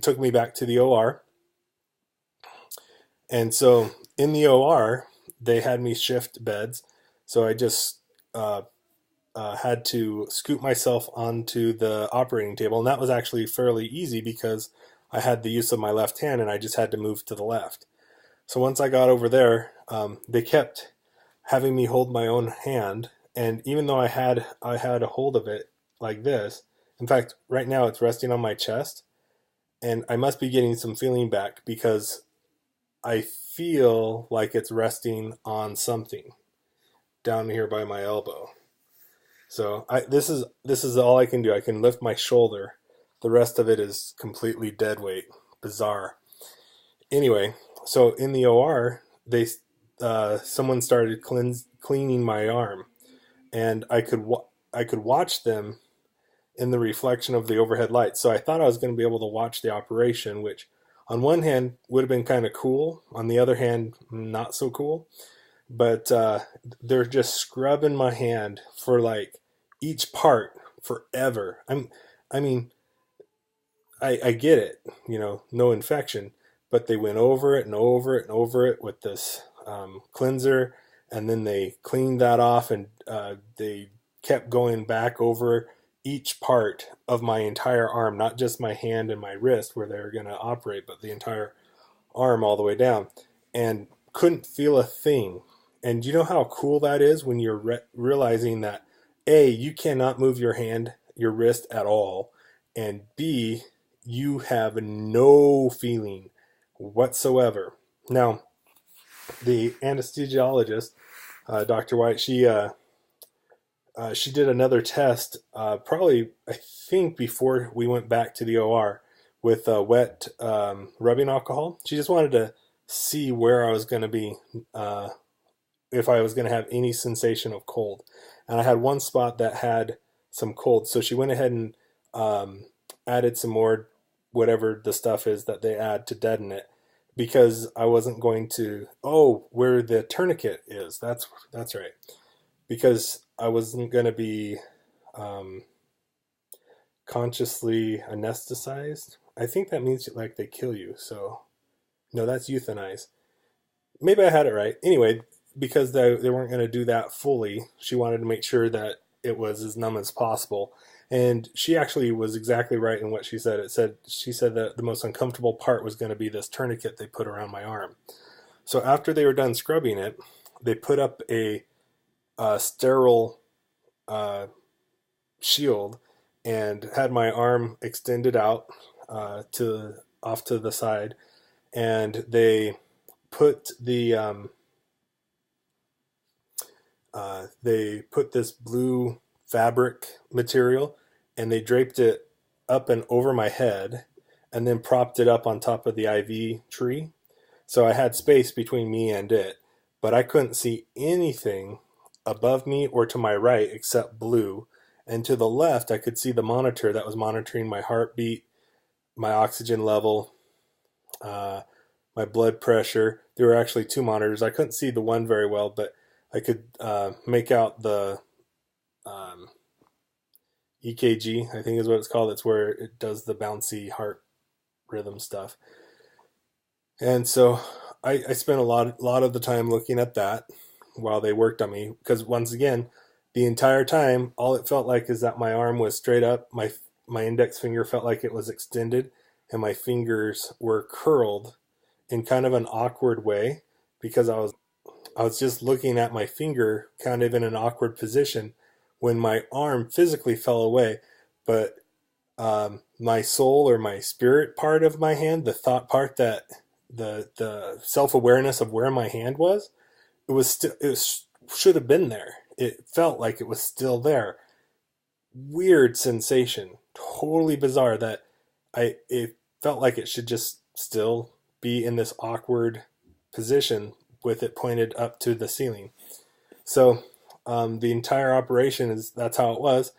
took me back to the OR. And so in the OR, they had me shift beds. So I just had to scoot myself onto the operating table. And that was actually fairly easy because I had the use of my left hand and I just had to move to the left. So once I got over there, they kept having me hold my own hand. And even though I had a hold of it like this, in fact, right now it's resting on my chest, and I must be getting some feeling back because I feel like it's resting on something down here by my elbow. So this is all I can do. I can lift my shoulder. The rest of it is completely dead weight. Bizarre. Anyway, so in the OR, they someone started cleaning my arm, and I could watch them in the reflection of the overhead lights. So I thought I was going to be able to watch the operation, which on one hand would have been kind of cool. On the other hand, not so cool. But they're just scrubbing my hand for like each part forever. I mean, I get it, no infection, but they went over it and over it and over it with this cleanser, and then they cleaned that off, and they kept going back over each part of my entire arm, not just my hand and my wrist where they were going to operate, but the entire arm all the way down, and couldn't feel a thing. And you know how cool that is when you're realizing that A, you cannot move your hand, your wrist at all, and B, you have no feeling whatsoever. Now, the anesthesiologist, Dr. White, she did another test, probably I think before we went back to the OR with wet rubbing alcohol. She just wanted to see where I was going to be, if I was going to have any sensation of cold. And I had one spot that had some cold, so she went ahead and added some more whatever the stuff is that they add to deaden it, because I wasn't going to, where the tourniquet is, that's right, because I wasn't going to be consciously anesthetized. I think that means like they kill you, so no, that's euthanize. Maybe I had it right. Anyway, because they weren't going to do that fully, she wanted to make sure that it was as numb as possible. And she actually was exactly right in what she said. She said that the most uncomfortable part was going to be this tourniquet they put around my arm. So after they were done scrubbing it, they put up a sterile shield and had my arm extended out to off to the side, and they put this blue fabric material, and they draped it up and over my head, and then propped it up on top of the IV tree. So I had space between me and it, but I couldn't see anything above me or to my right except blue. And to the left, I could see the monitor that was monitoring my heartbeat, my oxygen level, my blood pressure. There were actually two monitors. I couldn't see the one very well, but I could make out the EKG, I think is what it's called. It's where it does the bouncy heart rhythm stuff. And so I spent a lot of the time looking at that while they worked on me, because once again, the entire time, all it felt like is that my arm was straight up, my index finger felt like it was extended, and my fingers were curled in kind of an awkward way, because I was just looking at my finger kind of in an awkward position when my arm physically fell away, but my soul or my spirit part of my hand, the thought part, that the self-awareness of where my hand was, should have been there. It felt like it was still there. Weird sensation, totally bizarre, that it felt like it should just still be in this awkward position with it pointed up to the ceiling. So the entire operation that's how it was.